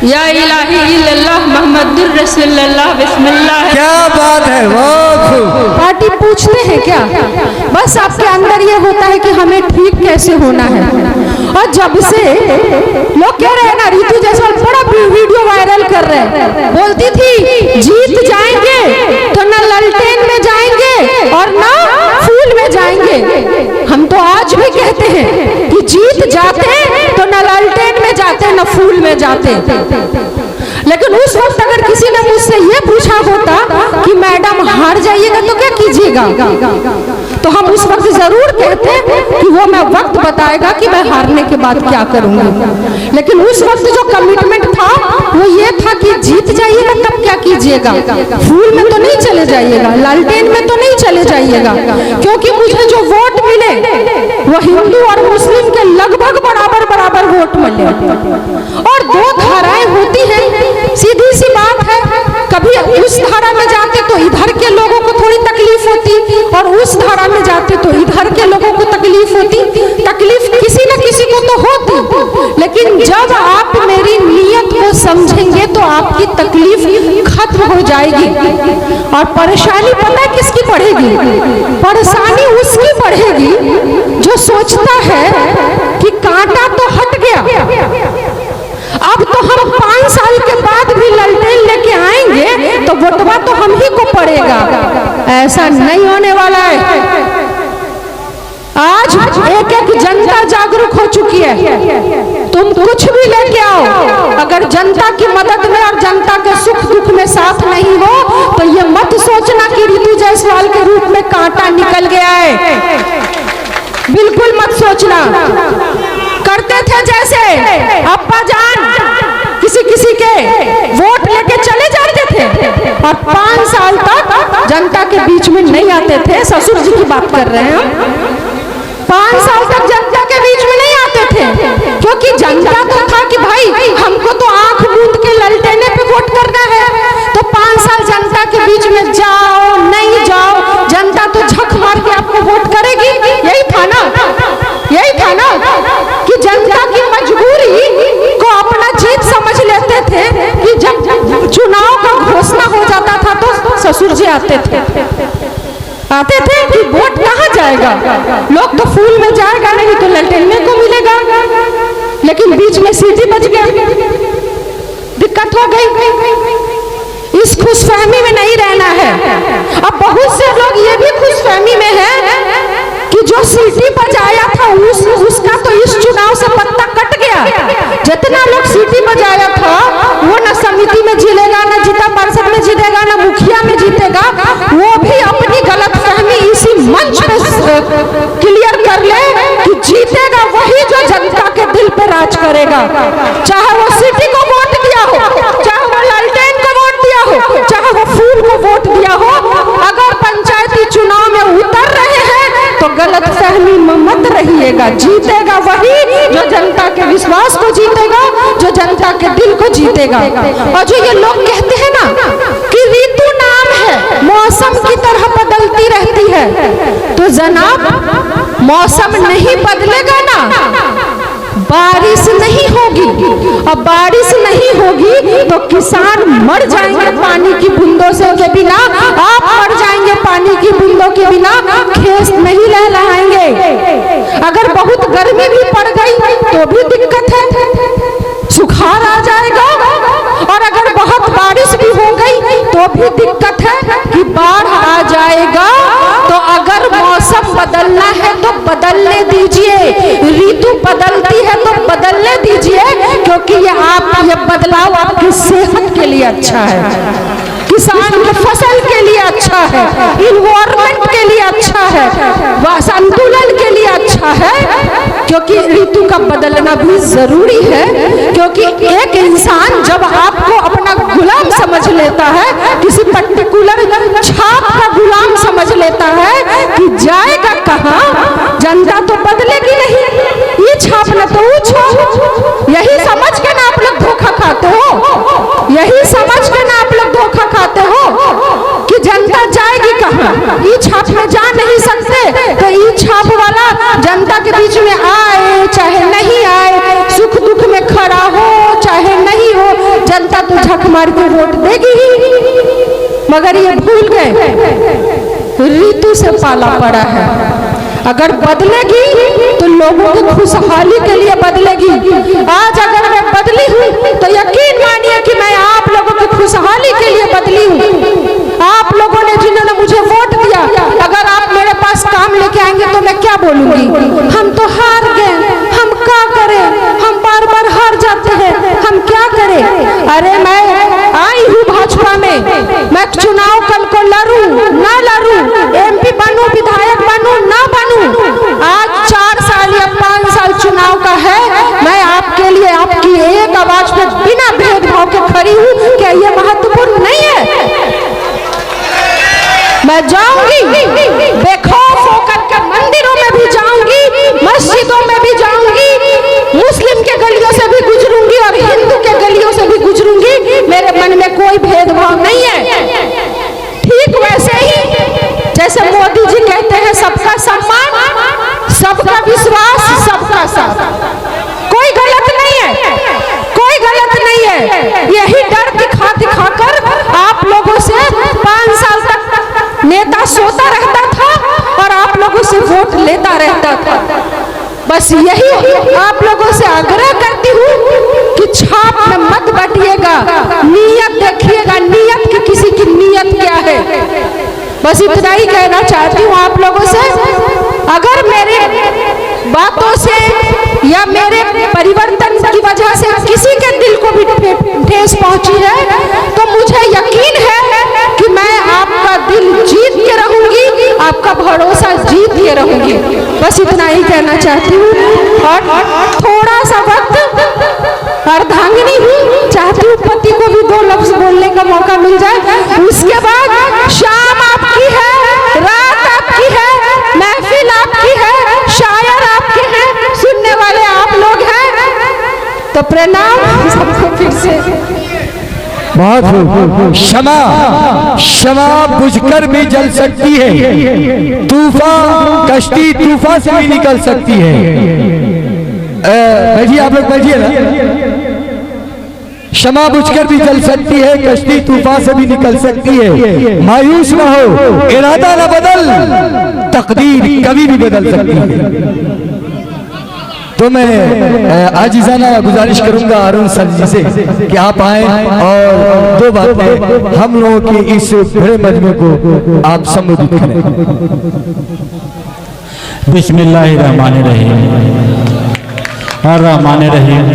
या इलाही इल्लल्लाह मुहम्मदुर रसूलुल्लाह बिस्मिल्लाह। क्या बात है, बहुत पार्टी पूछते हैं क्या? बस आपके अंदर ये होता है कि हमें ठीक कैसे होना है। और जब से लोग कह रहे हैं ना, ऋतु जायसवाल बड़ा वीडियो वायरल कर रहे हैं, बोलती थी जीत जाएंगे तो न ललटेन में जाएंगे और न फूल में जाएंगे। हम तो आज भी कहते हैं कि जीत जाते तो न ललटेन में जाते न फूल में जाते। लेकिन उस वक्त अगर किसी ने मुझसे ये पूछा होता कि मैडम हार जाइएगा तो क्या कीजिएगा, तो हम उस वक्त जरूर कहते कि वो मैं वक्त बताएगा कि मैं हारने के बाद क्या करूंगी। लेकिन उस वक्त जो कमिटमेंट था वो ये था कि जीत जाइएगा तब क्या कीजिएगा, फूल में तो नहीं चले जाइएगा, लालटेन में तो नहीं चले जाइएगा। क्योंकि मुझे जो वोट मिले वो हिंदू और मुस्लिम के लगभग बराबर बराबर वोट मिले। और दो धाराएं होती हैं, सीधी सी बात है। कभी उस धारा में जाते तो इधर के लोगों को थोड़ी तकलीफ होती और उस धारा में जाते तो इधर के लोगों को तकलीफ होती। तकलीफ किसी न किसी को तो होती, लेकिन जब आप मेरी नीयत को समझेंगे तो आपकी तकलीफ खत्म हो जाएगी। और परेशानी पता है किसकी बढ़ेगी? परेशानी उसकी बढ़ेगी जो सोचता है कि कांटा तो हट गया, अब तो हम 5 साल के बाद भी ललटेन लेके आएंगे तो वोटवा तो हम ही को पड़ेगा। ऐसा नहीं होने वाला है। आज एक एक जनता जागरूक हो चुकी है। तुम कुछ भी लेके आओ, अगर जनता की मदद में और जनता के सुख दुख में साथ नहीं हो तो ये मत सोचना कि ऋतु जायसवाल के रूप में कांटा निकल गया है। बिल्कुल मत सोचना। करते थे जैसे अब्बा जान किसी किसी के वोट लेके चले जाते थे और 5 साल तक जनता के बीच में नहीं आते थे। ससुर जी की बात कर रहे हैं हम। 5 साल तक जनता के बीच में नहीं आते थे, क्योंकि जनता तो था कि भाई हमको तो आंख मूंद के ललटेने पे वोट करना है। तो 5 साल जनता के बीच में जाओ नहीं जाओ, जनता तो झक मार के आपको वोट करेगी। यही था ना, यही था ना कि जनता की मजबूरी को अपना जीत समझ लेते थे कि जब चुनाव का घोषणा हो जाता था तो ससुर जी आते थे कि वोट कहाँ जाएगा, लोग तो फूल में जाएगा नहीं तो ललटेन में को मिलेगा। लेकिन बीच में सीटी बज गया, दिक्कत हो गई। इस खुशफहमी में नहीं रहना है। अब बहुत से लोग ये भी खुशफहमी में है कि जो सीटी बजाया था उसका तो इस चुनाव से पत्ता कट गया। जितना लोग सीटी बजाया था वो न समिति में जीतेगा, न जिला परिषद में जीतेगा, न मुखिया में जीतेगा। वो भी अपनी गलतफहमी इसी मंच पे क्लियर कर ले कि जीतेगा वही जो जनता के दिल पे राज करेगा। चाहे वो सीटी को वोट दिया हो, चाहे वो लालटेन को वोट दिया हो, चाहे वो फूल को वोट दिया हो, अगर पंचायती चुनाव में उतर रहे हैं तो गलत फहमी में मत रहिएगा। जीतेगा वही जो जनता के विश्वास को जीतेगा, जो जनता के दिल को जीतेगा। और जो ये लोग कहते हैं ना कि ऋतु नाम है, मौसम की तरह बदलती रहती है, तो जनाब मौसम नहीं बदलेगा ना, बारिश नहीं होगी। अब बारिश नहीं होगी तो किसान मर जाएंगे पानी की बूंदों से के बिना, आप मर जाएंगे पानी की बूंदों के बिना, खेत नहीं लहलहाएंगे। अगर बहुत गर्मी भी पड़ गई तो भी दिक्कत है, सुखाड़ आ जाएगा। और अगर बहुत बारिश भी हो गई तो भी दिक्कत है कि बाढ़ आ जाएगा। तो अगर मौसम बदलना है तो बदलने दीजिए, ऋतु बदलती है तो बदलने दीजिए, क्योंकि ये बदलाव आपकी सेहत के लिए अच्छा है, किसान के फसल के लिए अच्छा है, इन्वायरमेंट के लिए अच्छा है, संतुलन के लिए अच्छा है। क्योंकि ऋतु का बदलना भी जरूरी है। क्योंकि एक इंसान जब आपको अपना गुलाम समझ लेता है, किसी पर्टिकुलर छाप का गुलाम समझ लेता है कि जाएगा कहाँ, जनता तो बदलेगी नहीं, ये छाप न तो वो छाप। यही समझ के ना आप लोग धोखा खाते हो, यही समझ के ना आप लोग धोखा खाते हो कि जनता जाएगी कहाँ, ई छाप में जा नहीं सकते। तो ई छाप वाला जनता के बीच में आए चाहे नहीं आए, सुख दुख में खड़ा हो चाहे नहीं हो, जनता तो झक मार के वोट देगी ही। मगर ये भूल गए ऋतु से पाला पड़ा है। अगर बदलेगी तो लोगों की खुशहाली के लिए बदलेगी। आज अगर मैं बदली हूँ तो यकीन मानिए कि मैं आप लोगों की खुशहाली के लिए बदली हूँ। आप लोगों ने जिन्होंने मुझे वोट दिया, अगर आप मेरे पास काम लेके आएंगे तो मैं क्या बोलूंगी? हम तो हार गए, हम क्या करें, हम बार बार हार जाते हैं, हम क्या करें? अरे मैं आई हूँ भाजपा में, मैं चुनाव कल को लड़ूं ना लड़ूं, MP बनूं, विधायक बनूं ना बनूं, आज 4 साल या 5 साल चुनाव का है, मैं आपके लिए आपकी एक आवाज पे बिना भेदभाव के खड़ी हूँ। क्या ये महत्वपूर्ण नहीं है? मैं जाऊंगी, बेखौफ होकर के मंदिरों में भी जाऊंगी, मस्जिदों में भी जाऊंगी, मुस्लिम के गलियों से भी गुजरूंगी और हिंदू के गलियों से भी गुजरूंगी। मेरे मन में कोई भेदभाव नहीं है। ठीक वैसे ही जैसे मोदी जी कहते हैं सबका सम्मान, सबका विश्वास, सबका साथ। कोई गलत नहीं है, कोई गलत नहीं है। यही डर दिखा दिखाकर आप लोगों से 5 साल तक नेता सोता रहता था और आप लोगों से वोट लेता रहता था। बस यही आप लोगों से आग्रह करती हूँ कि छाप में मत बटिएगा, नीयत देखिएगा, नीयत की किसी की नीयत क्या है। बस इतना ही कहना चाहती हूँ आप लोगों से। अगर मेरे बातों से या मेरे परिवर्तन की वजह से किसी के दिल को भी ठेस पहुंची है तो मुझे यकीन है कि मैं आपका दिल जीत के रहूंगी, आपका भरोसा जीत के रहूंगी। बस इतना ही कहना चाहती हूँ। और थोड़ा सा वक्त अर्धांगिनी हूँ, चाहती हूँ पति को भी 2 लफ्ज बोलने का मौका मिल जाए। उसके बाद शाम आपकी है, रात आपकी है, महफिल आपकी है, शायर आपके हैं, सुनने वाले आप लोग हैं। तो प्रणाम सबको फिर से। बहुत क्षमा, क्षमा बुझकर भी जल सकती है, तूफान कश्ती तूफान से भी निकल सकती है। बैठिए आप लोग, बैठिए ना। क्षमा बुझकर भी जल सकती है, कश्ती तूफान से भी निकल सकती है। मायूस ना हो, इरादा ना बदल, तकदीर कभी भी बदल सकती है। तो मैं आजिज़ाना गुजारिश करूंगा अरुण सर जी से कि आप आए और 2 बातें हम लोगों की इस बड़े मजमे को आप संबोधित करें। बिस्मिल्लाहिर्रहमानिर्रहीम, अर्रहमानिर्रहीम।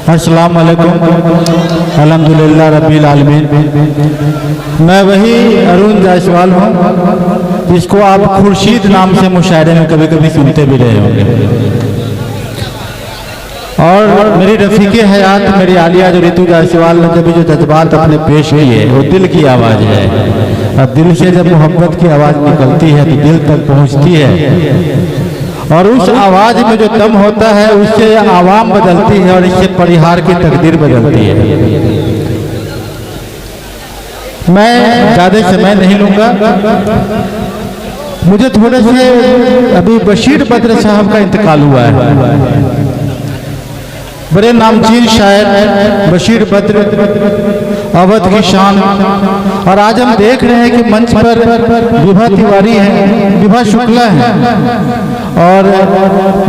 अस्सलाम वालेकुम, अल्हम्दुलिल्लाह रब्बिल आलमीन। मैं वही अरुण जायसवाल हूँ जिसको आप खुर्शीद नाम से मुशायरे में कभी कभी सुनते भी रहे होंगे। और मेरी रफ़ीक़े हयात, मेरी आलिया जो ऋतु जायसवाल ने कभी जो जज्बात अपने पेश किए वो दिल की आवाज़ है। और दिल से जब मोहब्बत की आवाज़ निकलती है तो दिल तक पहुँचती है और उस आवाज में जो दम होता है उससे आवाम बदलती है और इससे परिहार की तकदीर बदलती है। मैं ज़्यादा समय नहीं लूँगा, मुझे थोड़े से अभी बशीर बद्र साहब का इंतकाल हुआ है। बड़े नामचीन शायर बशीर बद्र, अवध की शान। और आज हम देख रहे हैं कि मंच पर विभा तिवारी हैं, विभा शुक्ला हैं और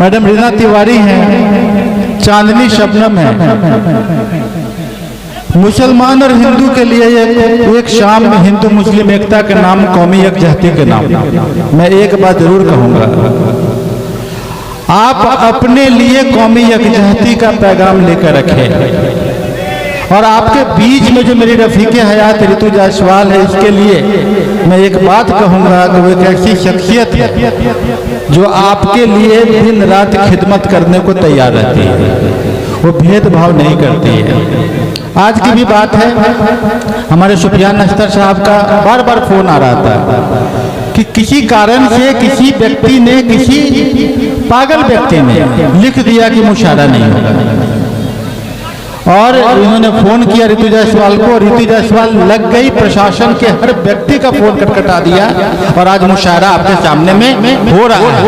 मैडम रीना तिवारी हैं, चांदनी शबनम है। मुसलमान और हिंदू के लिए एक शाम में हिंदू मुस्लिम एकता के नाम, कौमी यकजहती के नाम मैं एक बात जरूर कहूँगा, आप अपने लिए कौमी यकजहती का पैगाम लेकर रखें। और आपके बीच में जो मेरी रफ़ीक़े हयात ऋतु जायसवाल है, इसके लिए मैं एक बात कहूँगा कि वो एक ऐसी शख्सियत है जो आपके लिए दिन रात खिदमत करने को तैयार रहती है, वो भेदभाव नहीं करती है। आज की भी बात है, हमारे सुफियान अख्तर साहब का बार बार फोन आ रहा था कि किसी कारण से किसी व्यक्ति ने, किसी पागल व्यक्ति ने लिख दिया कि मुशायरा नहीं होगा। और उन्होंने फोन किया ऋतु जायसवाल को, ऋतु जायसवाल लग गई, प्रशासन के हर व्यक्ति का फोन कटकटा दिया और आज मुशायरा आपके सामने में हो रहा है।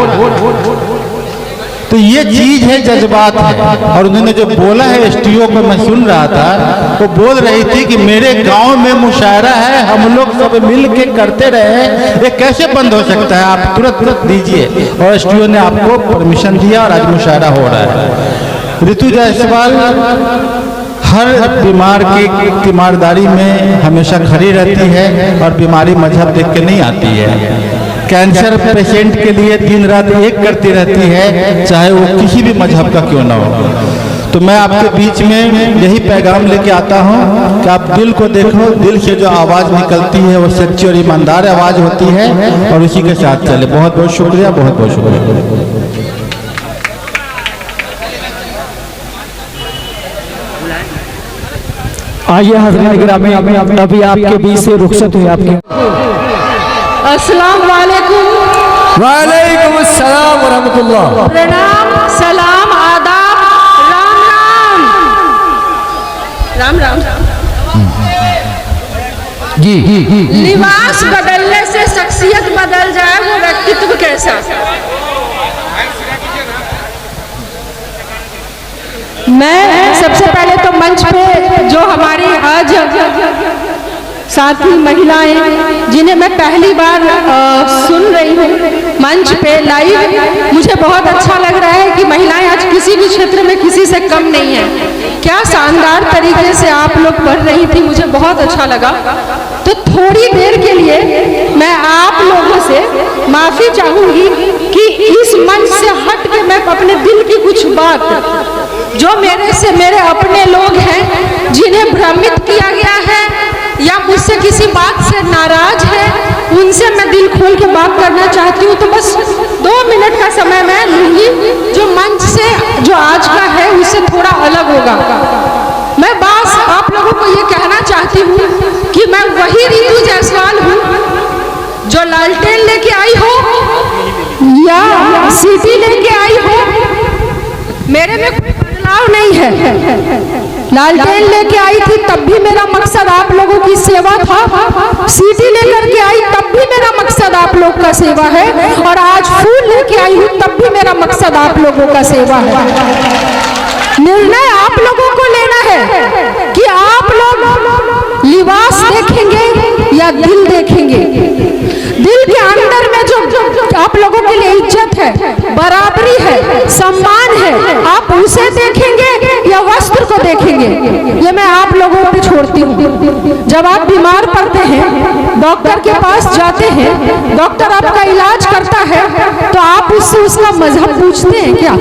तो ये चीज है, जज्बात है। और उन्होंने जो बोला है एसटीओ को मैं सुन रहा था, वो बोल रही थी कि मेरे गांव में मुशायरा है, हम लोग सब मिल के करते रहे, ये कैसे बंद हो सकता है, आप तुरंत दीजिए। और एसटीओ ने आपको परमिशन दिया और आज मुशायरा हो रहा है। ऋतु जायसवाल हर बीमार की तीमारदारी में हमेशा खड़ी रहती है और बीमारी मजहब देख के नहीं आती है। कैंसर पेशेंट के लिए दिन रात एक करती रहती है, चाहे वो किसी भी मजहब का क्यों ना हो। तो मैं आपके बीच में यही पैगाम लेके आता हूँ कि आप दिल को देखो, दिल से जो आवाज़ निकलती है वो सच्ची और ईमानदार आवाज़ होती है, और उसी के साथ चले। बहुत बहुत शुक्रिया, बहुत बहुत शुक्रिया। आइए हज़रात गिरामी, अभी आपके बीच से रुखसत हुई आपके। अस्सलाम वालेकुम। वालेकुम अस्सलाम व रहमतुल्लाह। प्रणाम, सलाम, आदाब, राम राम। जी लिबास बदलने से शख्सियत बदल जाए, वो व्यक्तित्व कैसा? मैं सबसे पहले तो मंच पे जो हमारी आज साथी महिलाएं जिन्हें मैं पहली बार सुन रही हूँ मंच पे लाइव, मुझे बहुत अच्छा लग रहा है कि महिलाएं आज किसी भी क्षेत्र में किसी से कम नहीं है। क्या शानदार तरीके से आप लोग पढ़ रही थी, मुझे बहुत अच्छा लगा। तो थोड़ी देर के लिए मैं आप लोगों से माफी चाहूंगी कि इस मंच से हट के मैं अपने दिल की कुछ बात, जो मेरे अपने लोग हैं जिन्हें भ्रमित किया गया है या मुझसे किसी बात से नाराज है, उनसे मैं दिल खोल के बात करना चाहती हूँ। तो बस 2 मिनट का समय मैं लूंगी, जो मंच से जो आज का है उससे थोड़ा अलग होगा। मैं बस आप लोगों को ये कहना चाहती हूँ कि मैं वही ऋतु जायसवाल हूँ जो लालटेन लेके आई हो या सीटी लेके आई हो, मेरे में कोई बदलाव नहीं है। लालटेन लेके आई थी तब भी मेरा मकसद आप लोगों की सेवा था, सीटी लेकर के आई तब भी मेरा मकसद आप लोग का सेवा है, और आज फूल लेके आई हूँ तब भी मेरा मकसद आप लोगों का सेवा है। निर्णय आप लोगों को लेना है कि आप लोग लिबास देखेंगे या दिल देखेंगे। दिल के अंदर में जो आप लोगों के लिए इज्जत है, बराबरी है, सम्मान है, आप उसे देखेंगे या वस्त्र को देखेंगे, ये मैं आप लोगों पे छोड़ती हूँ। जब आप बीमार पड़ते हैं, डॉक्टर के पास जाते हैं, डॉक्टर आपका इलाज करता है, तो आप उससे उसका मजहब पूछते हैं क्या?